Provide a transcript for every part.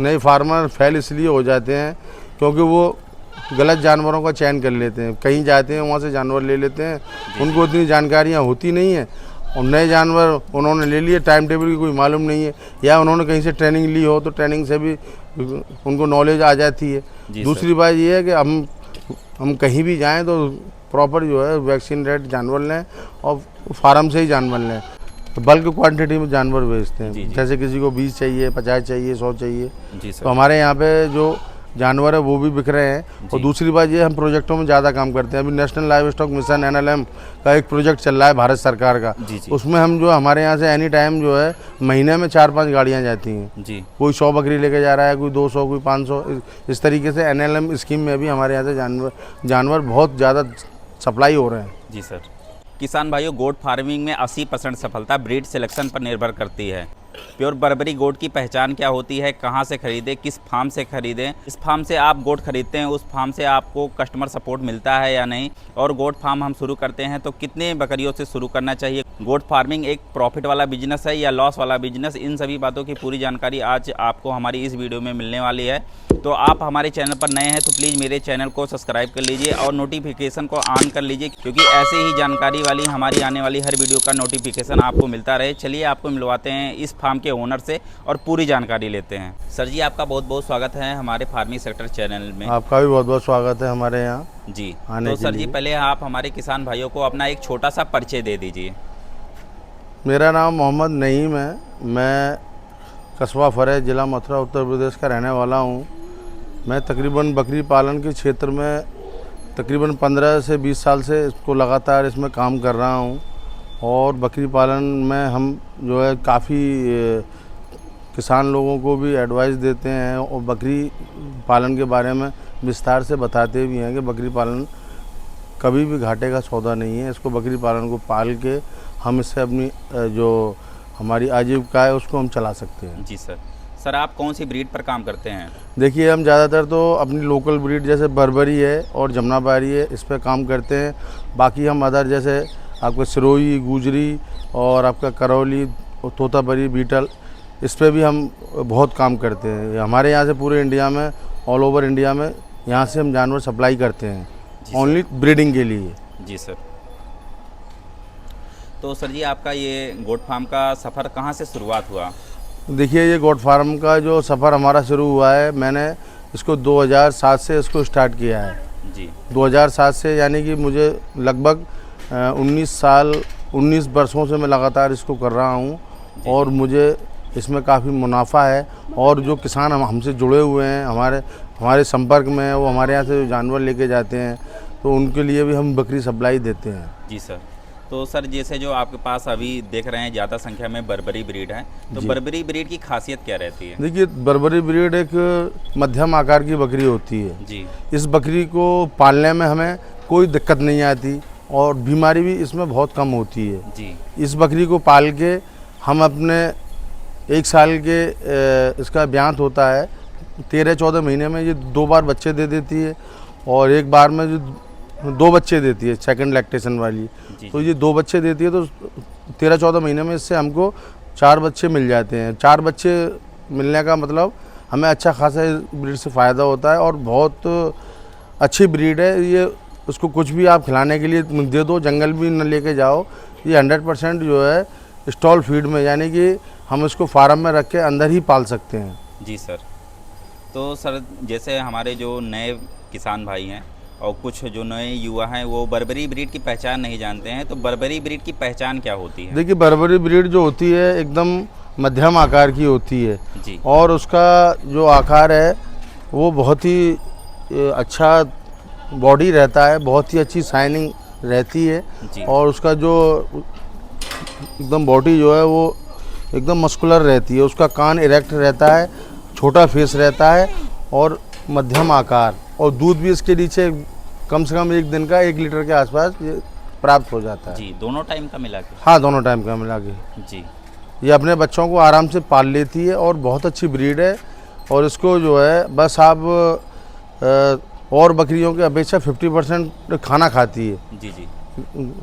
नए farmer fail इसलिए हो जाते हैं क्योंकि वो गलत जानवरों का चयन कर लेते हैं, कहीं जाते हैं वहाँ से जानवर ले लेते हैं, उनको उतनी जानकारियाँ होती नहीं है और नए जानवर उन्होंने ले लिए, टाइम टेबल की कोई मालूम नहीं है या उन्होंने कहीं से ट्रेनिंग ली हो तो ट्रेनिंग से भी उनको नॉलेज आ जाती है। दूसरी बात ये है कि हम कहीं भी जाएं तो प्रॉपर जो है वैक्सीन रेट जानवर लें और फार्म से ही जानवर लें। तो बल्क क्वांटिटी में जानवर बेचते हैं, जैसे किसी को 20 चाहिए, 50 चाहिए, 100 चाहिए, तो हमारे यहाँ पे जो जानवर है वो भी बिक रहे हैं। और दूसरी बात ये, हम प्रोजेक्टों में ज़्यादा काम करते हैं। अभी national live stock mission NLM का एक प्रोजेक्ट चल रहा है भारत सरकार का, उसमें हम जो हमारे यहाँ से एनी टाइम जो है महीने में 4-5 गाड़ियाँ जाती हैं। कोई 100 बकरी लेके जा रहा है, कोई 200, कोई 500, इस तरीके से NLM स्कीम में भी हमारे यहाँ से जानवर बहुत ज़्यादा सप्लाई हो रहे हैं। जी सर। किसान भाइयों, गोट फार्मिंग में 80% सफलता ब्रीड सिलेक्शन पर निर्भर करती है। प्योर बर्बरी गोट की पहचान क्या होती है, कहां से खरीदें, किस फार्म से खरीदें, इस फार्म से आप गोट खरीदते हैं उस फार्म से आपको कस्टमर सपोर्ट मिलता है या नहीं, और गोट फार्म हम शुरू करते हैं तो कितने बकरियों से शुरू करना चाहिए, गोट फार्मिंग एक प्रॉफिट वाला बिजनेस है या लॉस वाला बिजनेस, इन सभी बातों की पूरी जानकारी आज आपको हमारी इस वीडियो में मिलने वाली है। तो आप हमारे चैनल पर नए हैं तो प्लीज़ मेरे चैनल को सब्सक्राइब कर लीजिए और नोटिफिकेशन को ऑन कर लीजिए, क्योंकि ऐसे ही जानकारी वाली हमारी आने वाली हर वीडियो का नोटिफिकेशन आपको मिलता रहे। चलिए आपको मिलवाते हैं इस फार्म के ओनर से और पूरी जानकारी लेते हैं। सर जी, आपका बहुत बहुत स्वागत है हमारे फार्मिंग सेक्टर चैनल में। आपका भी बहुत बहुत स्वागत है हमारे यहाँ जी। तो सर जी, पहले आप हमारे किसान भाइयों को अपना एक छोटा सा परिचय दे दीजिए। मेरा नाम मोहम्मद नईम है, मैं कस्बा फरेज, ज़िला मथुरा, उत्तर प्रदेश का रहने वाला हूँ। मैं तकरीबन बकरी पालन के क्षेत्र में तकरीबन 15 से 20 साल से इसको लगातार इसमें काम कर रहा हूँ और बकरी पालन में हम जो है काफ़ी किसान लोगों को भी एडवाइस देते हैं और बकरी पालन के बारे में विस्तार से बताते भी हैं कि बकरी पालन कभी भी घाटे का सौदा नहीं है। इसको बकरी पालन को पाल के हम इससे अपनी जो हमारी आजीविका है उसको हम चला सकते हैं। जी सर। सर, आप कौन सी ब्रीड पर काम करते हैं? देखिए, हम ज़्यादातर तो अपनी लोकल ब्रीड जैसे बर्बरी है और जमुनापारी है, इस पर काम करते हैं। बाकी हम अदर जैसे आपका सिरोही, गुजरी और आपका करौली, तोतापरी, बीटल, इस पर भी हम बहुत काम करते हैं। हमारे यहाँ से पूरे इंडिया में, ऑल ओवर इंडिया में यहाँ से हम जानवर सप्लाई करते हैं ओनली ब्रीडिंग के लिए। जी सर। तो सर जी, आपका ये गोट फार्म का सफ़र कहाँ से शुरुआत हुआ? देखिए, ये गोट फार्म का जो सफ़र हमारा शुरू हुआ है, मैंने इसको 2007 से इसको स्टार्ट किया है। जी। 2007 से, यानी कि मुझे लगभग 19 वर्षों से मैं लगातार इसको कर रहा हूँ और मुझे इसमें काफ़ी मुनाफा है। और जो किसान हमसे जुड़े हुए हैं, हमारे संपर्क में हैं, वो हमारे यहाँ से जो जानवर लेके जाते हैं तो उनके लिए भी हम बकरी सप्लाई देते हैं। जी सर। तो सर, जैसे जो आपके पास अभी देख रहे हैं ज़्यादा संख्या में बर्बरी ब्रीड है, तो बर्बरी ब्रीड की खासियत क्या रहती है? देखिए, बर्बरी ब्रीड एक मध्यम आकार की बकरी होती है। जी। इस बकरी को पालने में हमें कोई दिक्कत नहीं आती और बीमारी भी इसमें बहुत कम होती है। जी। इस बकरी को पाल के हम अपने 1 साल के इसका ब्यांत होता है, 13-14 महीने में ये 2 बार बच्चे दे देती है और एक बार में जो 2 बच्चे देती है, सेकंड लैक्टेशन वाली। तो ये 2 बच्चे देती है तो 13-14 महीने में इससे हमको 4 बच्चे मिल जाते हैं। 4 बच्चे मिलने का मतलब हमें अच्छा खासा ब्रीड से फ़ायदा होता है और बहुत अच्छी ब्रीड है ये। उसको कुछ भी आप खिलाने के लिए दे दो, जंगल भी न लेके जाओ, ये 100% जो है स्टॉल फीड में, यानी कि हम इसको फार्म में रख के अंदर ही पाल सकते हैं। जी सर। तो सर, जैसे हमारे जो नए किसान भाई हैं और कुछ जो नए युवा हैं वो बर्बरी ब्रीड की पहचान नहीं जानते हैं, तो बर्बरी ब्रीड की पहचान क्या होती है? देखिए, बर्बरी ब्रीड जो होती है एकदम मध्यम आकार की होती है। जी। और उसका जो आकार है वो बहुत ही अच्छा बॉडी रहता है, बहुत ही अच्छी शाइनिंग रहती है और उसका जो एकदम बॉडी जो है वो एकदम मस्कुलर रहती है। उसका कान इरेक्ट रहता है, छोटा फेस रहता है और मध्यम आकार, और दूध भी इसके नीचे कम से कम 1 दिन का 1 लीटर के आसपास ये प्राप्त हो जाता है। जी। दोनों टाइम का मिला के? हाँ, दोनों टाइम का मिला के। जी। ये अपने बच्चों को आराम से पाल लेती है और बहुत अच्छी ब्रीड है और इसको जो है बस आप और बकरियों की अपेक्षा 50% खाना खाती है। जी। जी।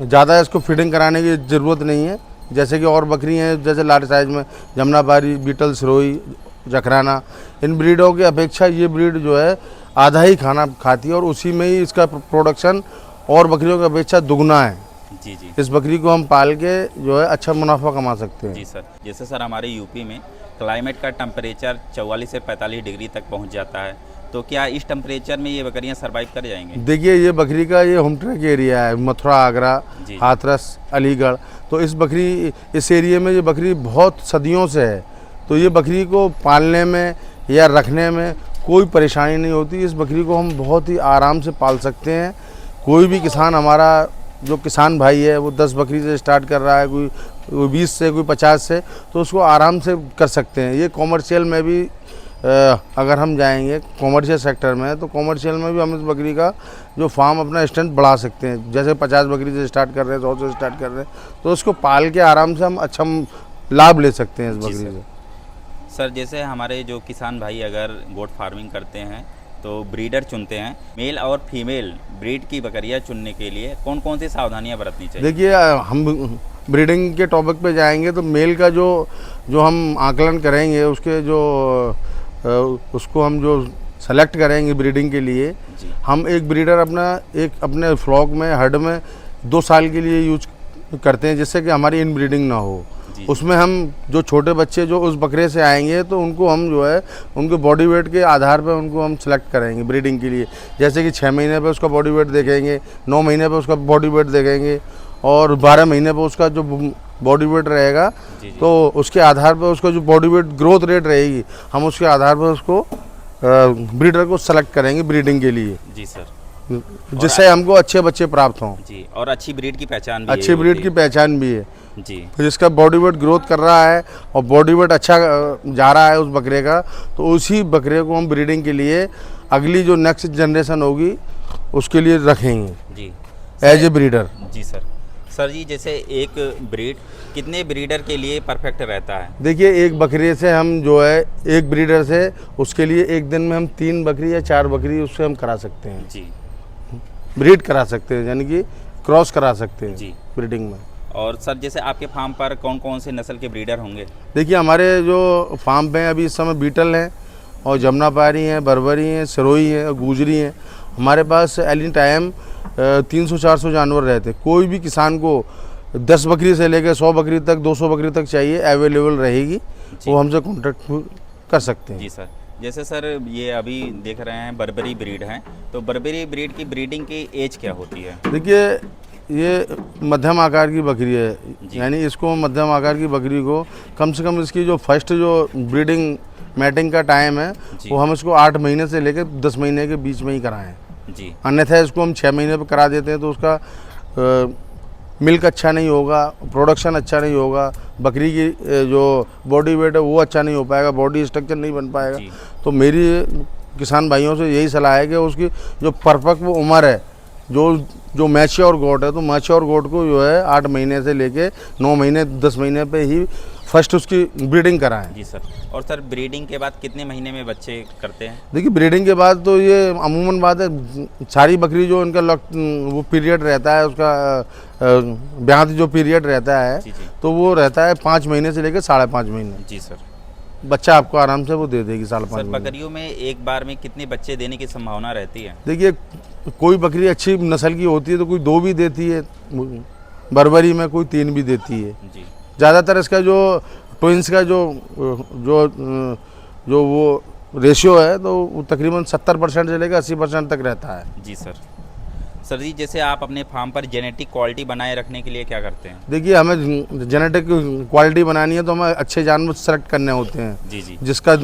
ज़्यादा इसको फीडिंग कराने की ज़रूरत नहीं है, जैसे कि और बकरी हैं जैसे लार्ज साइज में जमुनापारी, बीटल, सिरोही, जखराना, इन ब्रीडों की अपेक्षा ये ब्रीड जो है आधा ही खाना खाती है और उसी में ही इसका प्रोडक्शन और बकरियों की अपेक्षा दुगना है। जी जी इस बकरी को हम पाल के जो है अच्छा मुनाफा कमा सकते हैं। जी सर, जैसे सर हमारे यूपी में क्लाइमेट का टेम्परेचर 44 से 45 डिग्री तक पहुंच जाता है, तो क्या इस टेम्परेचर में ये बकरियां सरवाइव कर जाएंगे? देखिए ये बकरी का ये होम ट्रैक एरिया है, मथुरा, आगरा, जी। हाथरस, अलीगढ़। तो इस एरिया में ये बकरी बहुत सदियों से है, तो ये बकरी को पालने में या रखने में कोई परेशानी नहीं होती। इस बकरी को हम बहुत ही आराम से पाल सकते हैं। कोई भी किसान, हमारा जो किसान भाई है वो 10 बकरी से स्टार्ट कर रहा है, कोई 20 से, कोई 50 से, तो उसको आराम से कर सकते हैं। ये कॉमर्शियल में भी अगर हम जाएंगे कॉमर्शियल सेक्टर में, तो कॉमर्शियल में भी हम इस बकरी का जो फार्म अपना स्ट्रेंथ बढ़ा सकते हैं। जैसे 50 बकरी से स्टार्ट कर रहे हैं, 100 से स्टार्ट कर रहे हैं, तो उसको पाल के आराम से हम अच्छा लाभ ले सकते हैं इस बकरी से। सर जैसे हमारे जो किसान भाई अगर गोट फार्मिंग करते हैं तो ब्रीडर चुनते हैं, मेल और फीमेल ब्रीड की बकरियां चुनने के लिए कौन कौन सी सावधानियां बरतनी चाहिए? देखिए हम ब्रीडिंग के टॉपिक पे जाएंगे तो मेल का जो हम आकलन करेंगे, उसके जो उसको हम जो सेलेक्ट करेंगे ब्रीडिंग के लिए, हम एक ब्रीडर अपने फ्लॉक में, हर्ड में 2 साल के लिए यूज करते हैं, जिससे कि हमारी इन ब्रीडिंग ना हो। उसमें हम जो छोटे बच्चे जो उस बकरे से आएंगे तो उनको हम जो है उनके बॉडी वेट के आधार पर उनको हम सेलेक्ट करेंगे ब्रीडिंग के लिए। जैसे कि 6 महीने पे उसका बॉडी वेट देखेंगे, 9 महीने पे उसका बॉडी वेट देखेंगे और 12 महीने पे उसका जो बॉडी वेट रहेगा, तो उसके आधार पर उसका जो बॉडी वेट ग्रोथ रेट रहेगी, हम उसके आधार पर उसको ब्रीडर को सेलेक्ट करेंगे ब्रीडिंग के लिए। जी सर, जिससे हमको अच्छे बच्चे प्राप्त हों। जी, और अच्छी ब्रीड की पहचान भी अच्छी ब्रीड की पहचान भी है जी। जिसका बॉडी वेट ग्रोथ कर रहा है और बॉडी वेट अच्छा जा रहा है उस बकरे का, तो उसी बकरे को हम ब्रीडिंग के लिए अगली जो नेक्स्ट जनरेशन होगी उसके लिए रखेंगे जी एज ए ब्रीडर। जी सर। सर जी जैसे एक ब्रीड कितने ब्रीडर के लिए परफेक्ट रहता है? देखिए एक बकरे से हम जो है एक ब्रीडर से उसके लिए एक दिन में हम 3 बकरी या 4 बकरी उससे हम करा सकते हैं जी, ब्रीड करा सकते हैं, यानी कि क्रॉस करा सकते हैं जी ब्रीडिंग में। और सर जैसे आपके फार्म पर कौन कौन से नस्ल के ब्रीडर होंगे? देखिए हमारे जो फार्म पे अभी इस समय बीटल हैं और जमुनापारी हैं, बर्बरी हैं, सिरोही हैं और गुजरी हैं। हमारे पास एनी टाइम 300-400 जानवर रहते हैं। कोई भी किसान को 10 बकरी से लेकर 100 बकरी तक, 200 बकरी तक चाहिए, अवेलेबल रहेगी, वो हमसे कॉन्टेक्ट कर सकते हैं। जी सर। जैसे सर ये अभी देख रहे हैं बर्बरी ब्रीड हैं, तो बर्बरी ब्रीड की ब्रीडिंग की एज क्या होती है? देखिए ये मध्यम आकार की बकरी है, यानी इसको मध्यम आकार की बकरी को कम से कम इसकी जो फर्स्ट जो ब्रीडिंग मैटिंग का टाइम है वो हम इसको 8 महीने से लेकर 10 महीने के बीच में ही कराएं जी। अन्यथा इसको हम 6 महीने पर करा देते हैं तो उसका मिल्क अच्छा नहीं होगा, प्रोडक्शन अच्छा नहीं होगा, बकरी की जो बॉडी वेट है वो अच्छा नहीं हो पाएगा, बॉडी स्ट्रक्चर नहीं बन पाएगा। तो मेरी किसान भाइयों से यही सलाह है कि उसकी जो परिपक्व उम्र है, जो मैच्योर गोट है, तो मैच्योर गोट को जो है 8 महीने से लेके 9 महीने 10 महीने पे ही फर्स्ट उसकी ब्रीडिंग कराएं। जी सर। और सर ब्रीडिंग के बाद कितने महीने में बच्चे करते हैं? देखिए ब्रीडिंग के बाद तो ये अमूमन बात है, सारी बकरी जो इनका वो पीरियड रहता है, उसका ब्याह जो पीरियड रहता है, तो वो रहता है 5 महीने से लेकर 5.5 महीने। जी सर। बच्चा आपको आराम से वो दे देगी 5.5 महीने। बकरियों में एक बार में कितने बच्चे देने की संभावना रहती है? देखिए कोई बकरी अच्छी नस्ल की होती है तो कोई 2 भी देती है, बर्बरी में कोई 3 भी देती है जी। ज़्यादातर इसका जो ट्विंस का जो वो रेशियो है तो वो तकरीबन 70% से लेकर 80% तक रहता है। जी सर। सर जी जैसे आप अपने फार्म पर जेनेटिक क्वालिटी बनाए रखने के लिए क्या करते हैं? देखिए हमें जेनेटिक क्वालिटी बनानी है तो हमें अच्छे जानवर सेलेक्ट करने होते हैं। जी जी। जिसका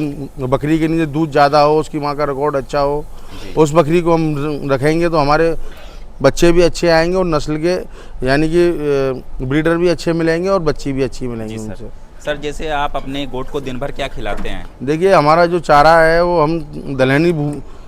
बकरी के नीचे दूध ज़्यादा हो, उसकी माँ का रिकॉर्ड अच्छा हो, उस बकरी को हम रखेंगे तो हमारे बच्चे भी अच्छे आएंगे और नस्ल के यानी कि ब्रीडर भी अच्छे मिलेंगे और बच्ची भी अच्छी मिलेंगी उनसे। सर जैसे आप अपने गोट को दिन भर क्या खिलाते हैं? देखिए हमारा जो चारा है वो हम दलहनी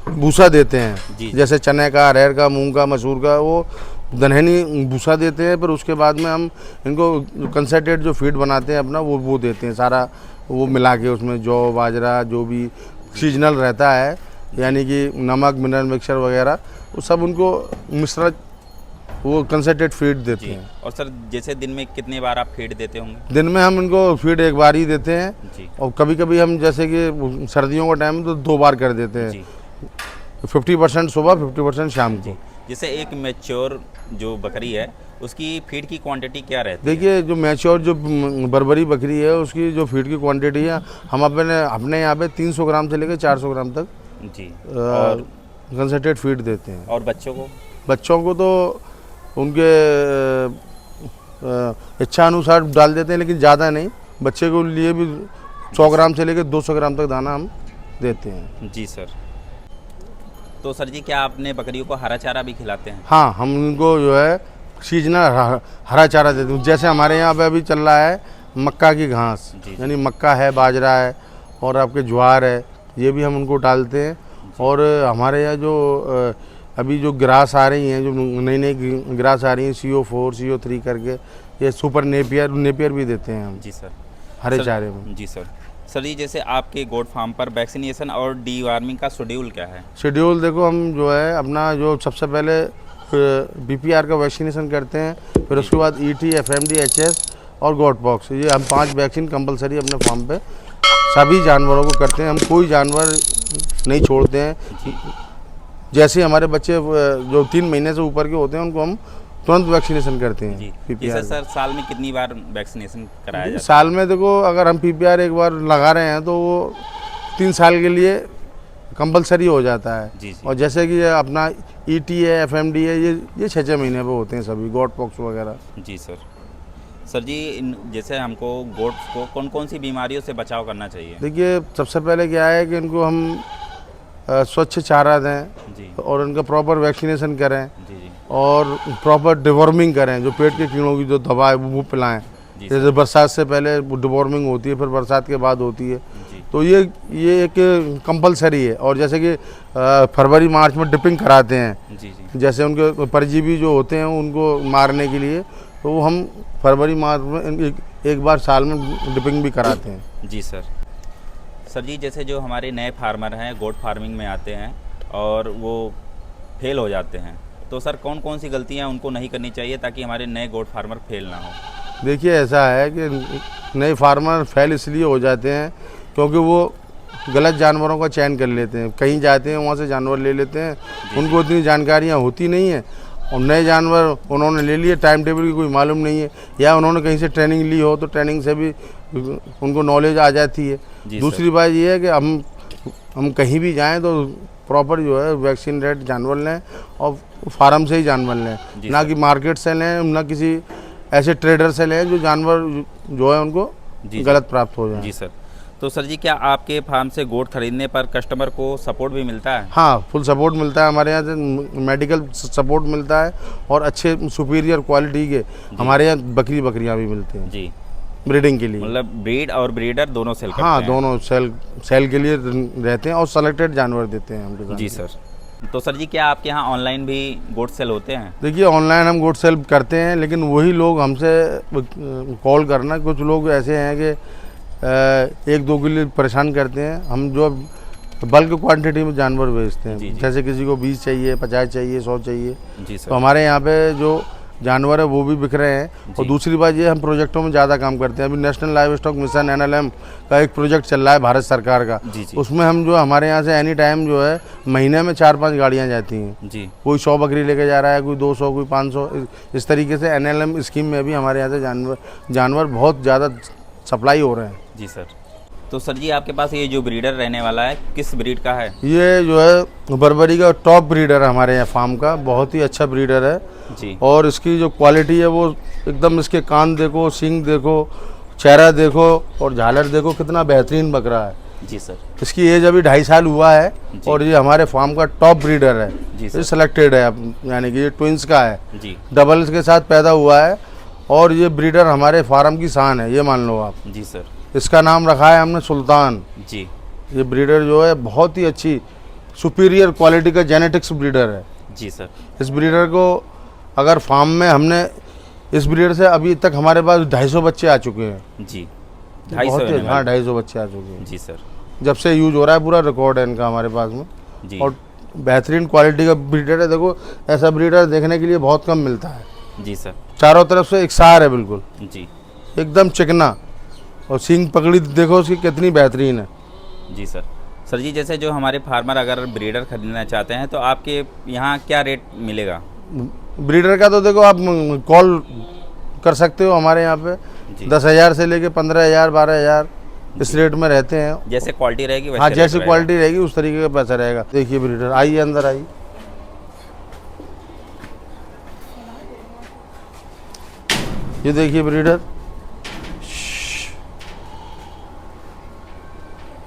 भूसा देते हैं, जैसे चने का, अरहर का, मूंग का, मसूर का, वो दलहनी भूसा देते हैं। फिर उसके बाद में हम इनको कंसनट्रेट जो फीड बनाते हैं अपना वो देते हैं, सारा वो मिला के उसमें जौ, बाजरा, जो भी सीजनल रहता है, यानी कि नमक, मिनरल मिक्सचर वगैरह, वो सब उनको मिश्रण वो कंसंट्रेट फीड देते जी। हैं। और सर जैसे दिन में कितनी बार आप फीड देते होंगे? दिन में हम इनको फीड एक बार ही देते हैं, जी और कभी कभी हम जैसे कि सर्दियों का टाइम तो 2 बार कर देते हैं, जी 50% सुबह 50% शाम जी। को। जैसे एक मैच्योर जो बकरी है उसकी फीड की क्वांटिटी क्या रहती है? देखिए जो मैच्योर जो बर्बरी बकरी है उसकी जो फीड की क्वांटिटी है, हम अपने यहाँ पे 300 ग्राम से लेकर 400 ग्राम तक जी। और कंसंट्रेट फीड देते हैं। और बच्चों को? बच्चों को तो उनके इच्छा अनुसार डाल देते हैं, लेकिन ज़्यादा नहीं। बच्चे को लिए भी 100 ग्राम से लेकर 200 ग्राम तक दाना हम देते हैं। जी सर। तो सर जी क्या आपने बकरियों को हरा चारा भी खिलाते हैं? हाँ, हम उनको जो है सीजनल हरा चारा देते हैं। जैसे हमारे यहाँ पे अभी चल रहा है मक्का की घास, जी। यानी मक्का है, बाजरा है और आपके ज्वार है, ये भी हम उनको डालते हैं। और हमारे यहाँ जो अभी जो ग्रास आ रही हैं, जो नई नई ग्रास आ रही हैं, CO4 CO3 करके, ये सुपर नेपियर भी देते हैं हम जी सर। हरे सर- चारे में। जी सर। सर जी जैसे आपके गोट फार्म पर वैक्सीनेशन और डीवार्मिंग का शेड्यूल क्या है? शेड्यूल देखो, हम जो है अपना जो सबसे पहले BPR का वैक्सीनेशन करते हैं, फिर उसके बाद ET FMD HS और गोट पॉक्स, ये हम 5 वैक्सीन कंपलसरी अपने फार्म पे सभी जानवरों को करते हैं। हम कोई जानवर नहीं छोड़ते हैं। जैसे हमारे बच्चे जो 3 महीने से ऊपर के होते हैं उनको हम तुरंत वैक्सीनेशन करते हैं जी। PPR जैसे सर साल में कितनी बार वैक्सीनेशन कराया जाता साल में देखो, अगर हम PPR एक बार लगा रहे हैं तो वो 3 साल के लिए कंपलसरी हो जाता है। जी जी। और जैसे कि अपना ET है, FMD है, ये 6-6 महीने पे होते हैं सभी, गोट पॉक्स वगैरह। है? जी सर। सर जी जैसे हमको गोट्स को कौन कौन सी बीमारियों से बचाव करना चाहिए? देखिए सबसे पहले क्या है कि इनको हम स्वच्छ चारा दें जी और इनका प्रॉपर वैक्सीनेशन करें जी जी और प्रॉपर डिवॉर्मिंग करें। जो पेट के कीड़ों की जो दवा है वो पिलाएं। जी जैसे बरसात से पहले डिवॉर्मिंग होती है, फिर बरसात के बाद होती है, जी तो ये एक कंपलसरी है। और जैसे कि फरवरी मार्च में डिपिंग कराते हैं, जी जी जैसे उनके परजीवी जो होते हैं उनको मारने के लिए, तो वो हम फरवरी मार्च में एक बार साल में डिपिंग भी कराते हैं। जी सर। सर जी जैसे जो हमारे नए फार्मर हैं गोट फार्मिंग में आते हैं और वो फेल हो जाते हैं, तो सर कौन कौन सी गलतियां उनको नहीं करनी चाहिए ताकि हमारे नए गोट फार्मर फेल ना हो? देखिए ऐसा है कि नए फार्मर फेल इसलिए हो जाते हैं क्योंकि वो गलत जानवरों का चयन कर लेते हैं। कहीं जाते हैं वहाँ से जानवर ले लेते हैं, उनको उतनी जानकारियाँ होती नहीं है, और नए जानवर उन्होंने ले लिए, टाइम टेबल की कोई मालूम नहीं है, या उन्होंने कहीं से ट्रेनिंग ली हो तो ट्रेनिंग से भी उनको नॉलेज आ जाती है। जी दूसरी बात ये है कि हम कहीं भी जाएं तो प्रॉपर जो है वैक्सीन रेट जानवर लें और फार्म से ही जानवर लें, जी ना कि मार्केट से लें, ना किसी ऐसे ट्रेडर से लें जो जानवर जो है उनको जी गलत प्राप्त हो जाए। जी सर। तो सर जी क्या आपके फार्म से गोट खरीदने पर कस्टमर को सपोर्ट भी मिलता है? हाँ, फुल सपोर्ट मिलता है हमारे यहाँ से, मेडिकल सपोर्ट मिलता है और अच्छे सुपीरियर क्वालिटी के हमारे यहाँ बकरियाँ भी मिलती हैं जी, ब्रीडिंग के लिए। मतलब ब्रीड और ब्रीडर दोनों सेल करते हाँ, हैं? दोनों सेल के लिए रहते हैं और सेलेक्टेड जानवर देते हैं हम। जी सर। तो सर जी क्या आपके यहाँ ऑनलाइन भी गोट सेल होते हैं? देखिए ऑनलाइन हम गोट सेल करते हैं, लेकिन वही लोग हमसे कॉल करना, कुछ लोग ऐसे हैं कि 1-2 के लिए परेशान करते हैं। हम जो बल्क क्वांटिटी में जानवर बेचते हैं, जी, जी। जैसे किसी को 20 चाहिए, 50 चाहिए, 100 चाहिए, जी तो सर। हमारे यहाँ पे जो जानवर है वो भी बिक रहे हैं। और जी। दूसरी बात ये, हम प्रोजेक्टों में ज़्यादा काम करते हैं। अभी national live stock mission NLM का एक प्रोजेक्ट चल रहा है भारत सरकार का, जी जी उसमें हम जो हमारे यहाँ से एनी टाइम जो है महीने में 4-5 गाड़ियाँ जाती हैं। जी कोई 100 बकरी लेके जा रहा है, कोई 200, कोई 500, इस तरीके से NLM स्कीम में भी हमारे यहाँ से जानवर बहुत ज़्यादा सप्लाई हो रहे हैं। जी सर। तो सर जी आपके पास ये जो ब्रीडर रहने वाला है किस ब्रीड का है? ये जो है बर्बरी का टॉप ब्रीडर है हमारे यहाँ फार्म का, बहुत ही अच्छा ब्रीडर है। जी और इसकी जो क्वालिटी है वो एकदम, इसके कान देखो, सींग देखो, चेहरा देखो और झालर देखो, कितना बेहतरीन बकरा है। जी सर। इसकी एज अभी 2.5 साल हुआ है जी। और ये हमारे फार्म का टॉप ब्रीडर है। जी सर। ये सिलेक्टेड है, यानी कि ये ट्विंस का है, जी डबल्स के साथ पैदा हुआ है, और ये ब्रीडर हमारे फार्म की शान है, ये मान लो आप। जी सर। इसका नाम रखा है हमने सुल्तान। जी ये ब्रीडर जो है बहुत ही अच्छी सुपीरियर क्वालिटी का जेनेटिक्स ब्रीडर है। जी सर। इस ब्रीडर को अगर फार्म में हमने, इस ब्रीडर से अभी तक हमारे पास 250 बच्चे आ चुके हैं। जी 250 बहुत ही- एनिमल। हाँ, 250 बच्चे आ चुके हैं जी सर। जब से यूज हो रहा है, पूरा रिकॉर्ड है इनका हमारे पास में। जी और बेहतरीन क्वालिटी का ब्रीडर है। देखो ऐसा ब्रीडर देखने के लिए बहुत कम मिलता है। जी सर। चारों तरफ से एकसार है बिल्कुल, जी एकदम चिकना, और सींग पकड़ी देखो उसकी कितनी बेहतरीन है। जी सर। सर जी, जैसे जो हमारे फार्मर अगर ब्रीडर खरीदना चाहते हैं तो आपके यहाँ क्या रेट मिलेगा? ब्रीडर का तो देखो आप कॉल कर सकते हो हमारे यहाँ पे, जी। 10,000 से लेके 15,000 12,000 इस रेट में रहते हैं। जैसे क्वालिटी रहेगी वैसे हाँ, रेट जैसी रहेगा। क्वालिटी रहेगी उस तरीके का पैसा रहेगा। देखिए ब्रीडर, आइए अंदर आइए। ये देखिए ब्रीडर,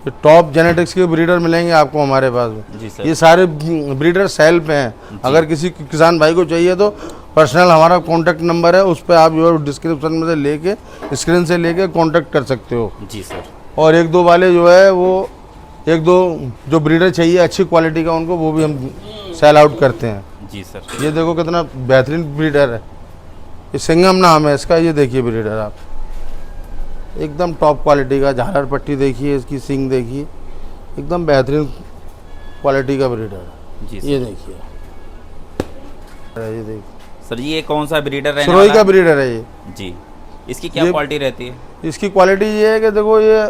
ये टॉप जेनेटिक्स के ब्रीडर मिलेंगे आपको हमारे पास में। जी सर। ये सारे ब्रीडर सेल पे हैं। अगर किसी किसान भाई को चाहिए तो पर्सनल हमारा कॉन्टैक्ट नंबर है, उस पर आप जो है डिस्क्रिप्शन में से लेके, स्क्रीन से लेके कॉन्टैक्ट कर सकते हो। जी सर। और एक दो वाले जो है वो एक दो जो ब्रीडर चाहिए अच्छी क्वालिटी का उनको, वो भी हम सेल आउट करते हैं। जी सर। ये देखो कितना बेहतरीन ब्रीडर है, ये सिंघम नाम है इसका। ये देखिए ब्रीडर आप, एकदम टॉप क्वालिटी का, झालर पट्टी देखिए, इसकी सींग देखिए, एकदम बेहतरीन क्वालिटी का ब्रीडर है। जी ये सर। देखिए, ये देखिए सर जी, ये कौन सा ब्रीडर रहने सुरोई वाला का है? ब्रीडर है ये। जी। इसकी क्या ये- क्वालिटी रहती है? इसकी क्वालिटी ये है कि देखो ये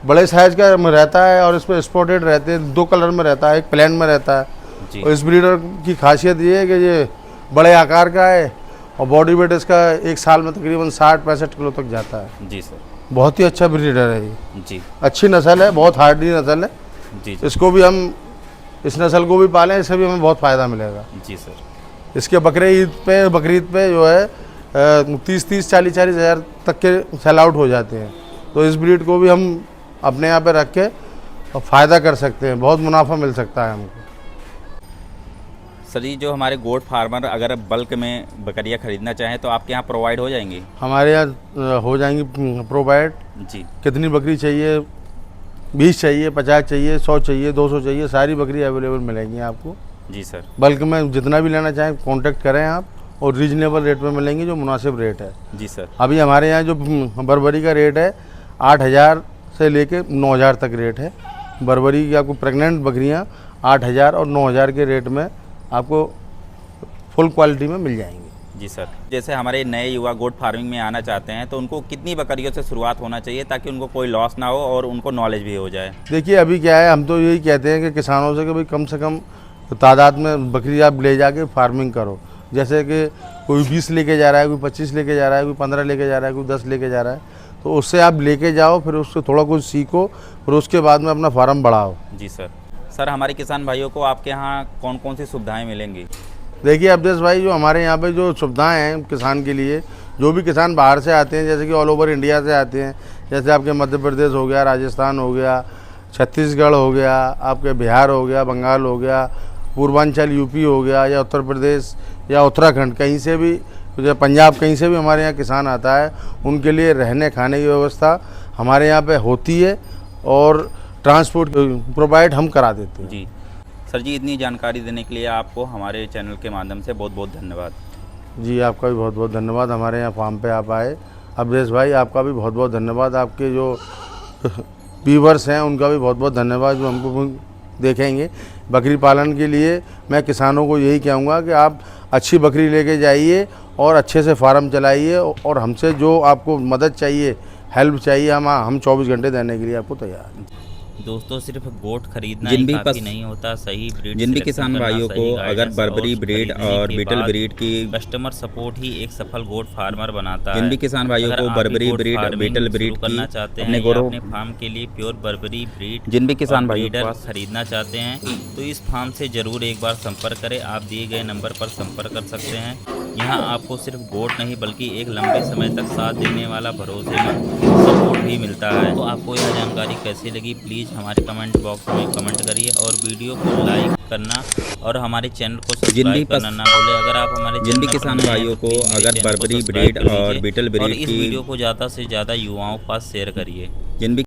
बड़े साइज का रहता है और इस पर स्पॉटेड रहते हैं, 2 कलर में रहता है, एक प्लेन में रहता है। जी। और इस ब्रीडर की खासियत ये है कि ये बड़े आकार का है और बॉडी वेट इसका एक साल में तकरीबन 60-65 किलो तक जाता है। जी सर। बहुत ही अच्छा ब्रीडर है ये, जी। अच्छी नस्ल है, बहुत हार्डी नस्ल है। जी। जी। इसको भी हम, इस नस्ल को भी पालें, इससे भी हमें बहुत फ़ायदा मिलेगा। जी सर। इसके बकरीद पे जो है 30-40 हज़ार तक के सेल आउट हो जाते हैं। तो इस ब्रीड को भी हम अपने यहाँ पे रख के और फ़ायदा कर सकते हैं, बहुत मुनाफा मिल सकता है हमको। सर जी, जो हमारे गोट फार्मर अगर बल्क में बकरियां खरीदना चाहें तो आपके यहाँ प्रोवाइड हो जाएंगी? हमारे यहाँ हो जाएंगी प्रोवाइड। जी। कितनी बकरी चाहिए, 20 चाहिए, 50 चाहिए, 100 चाहिए, 200 चाहिए, सारी बकरी अवेलेबल मिलेंगी आपको। जी सर। बल्क में जितना भी लेना चाहें कांटेक्ट करें आप, और रीजनेबल रेट में मिलेंगी, जो मुनासिब रेट है। जी सर। अभी हमारे यहाँ जो बर्बरी का रेट है 8,000 से लेके 9,000 तक रेट है। बर्बरी की आपको प्रेग्नेंट बकरियाँ 8,000 और 9,000 के रेट में आपको फुल क्वालिटी में मिल जाएंगी। जी सर। जैसे हमारे नए युवा गोट फार्मिंग में आना चाहते हैं तो उनको कितनी बकरियों से शुरुआत होना चाहिए ताकि उनको कोई लॉस ना हो और उनको नॉलेज भी हो जाए? देखिए अभी क्या है, हम तो यही कहते हैं कि किसानों से कि भाई कम से कम तादाद में बकरी आप ले जाके फार्मिंग करो। जैसे कि कोई 20 लेके जा रहा है, कोई 25 लेके जा रहा है, कोई 15 लेके जा रहा है, कोई 10 लेके जा रहा है, तो उससे आप लेके जाओ, फिर उससे थोड़ा कुछ सीखो, फिर उसके बाद में अपना फार्म बढ़ाओ। जी सर। सर, हमारे किसान भाइयों को आपके यहाँ कौन कौन सी सुविधाएं मिलेंगी? देखिए अवधेश भाई, जो हमारे यहाँ पे जो सुविधाएं हैं किसान के लिए, जो भी किसान बाहर से आते हैं, जैसे कि ऑल ओवर इंडिया से आते हैं, जैसे आपके मध्य प्रदेश हो गया, राजस्थान हो गया, छत्तीसगढ़ हो गया, आपके बिहार हो गया, बंगाल हो गया, पूर्वांचल यूपी हो गया, या उत्तर प्रदेश या उत्तराखंड, कहीं से भी, या पंजाब, कहीं से भी हमारे यहाँ किसान आता है, उनके लिए रहने खाने की व्यवस्था हमारे यहाँ पे होती है और ट्रांसपोर्ट प्रोवाइड हम करा देते हैं। जी सर जी, इतनी जानकारी देने के लिए आपको हमारे चैनल के माध्यम से बहुत बहुत धन्यवाद। जी आपका भी बहुत बहुत धन्यवाद, हमारे यहाँ फार्म पे आप आए। अवधेश भाई आपका भी बहुत बहुत धन्यवाद, आपके जो व्यूवर्स हैं उनका भी बहुत बहुत धन्यवाद जो हमको देखेंगे। बकरी पालन के लिए मैं किसानों को यही कहूँगा कि आप अच्छी बकरी लेके जाइए और अच्छे से फार्म चलाइए, और हमसे जो आपको मदद चाहिए, हेल्प चाहिए, हम 24 घंटे देने के लिए आपको तैयार हैं। दोस्तों, सिर्फ गोट खरीदना जिन ही भी काफी नहीं होता, सही ब्रीड जिन भी सिलेक्शन किसान करना, भाइयों सही को अगर गाइडेंस बर्बरी और ब्रीड खरीदने और के बीटल बाद ब्रीड की कस्टमर सपोर्ट ही एक सफल गोट फार्मर बनाता जिन है। भी किसान भाइयों अगर को आप भी बर्बरी गोट ब्रीड, फार्मिंग बीटल शुरू ब्रीड करना की चाहते अपने हैं या गौरव, अपने फार्म के लिए प्योर बर्बरी ब्रीड जिन भी किसान और भाइयों के ब्रीडर पास खरीदना चाहते हैं तो इस फार्म से जरूर एक बार संपर्क करें। आप दिए गए नंबर पर संपर्क कर सकते हैं। यहाँ आपको सिर्फ गोट नहीं बल्कि एक लंबे समय तक साथ देने वाला भरोसेमंद सपोर्ट भी मिलता है। तो आपको यह जानकारी कैसी लगी, प्लीज़ हमारे कमेंट बॉक्स में कमेंट करिए और वीडियो को लाइक करना और हमारे चैनल को सब्सक्राइब करना ना भूलें। अगर आप हमारे जिन भी चैनल पर किसान नए हैं भाइयों तो को प्लीज़ मेरे अगर चैनल को बर्बरी सब्सक्राइब ब्रीड कर और लीजिए बीटल और ब्रीड इस की वीडियो को ज़्यादा से ज़्यादा युवाओं के पास शेयर करिए। जिन भी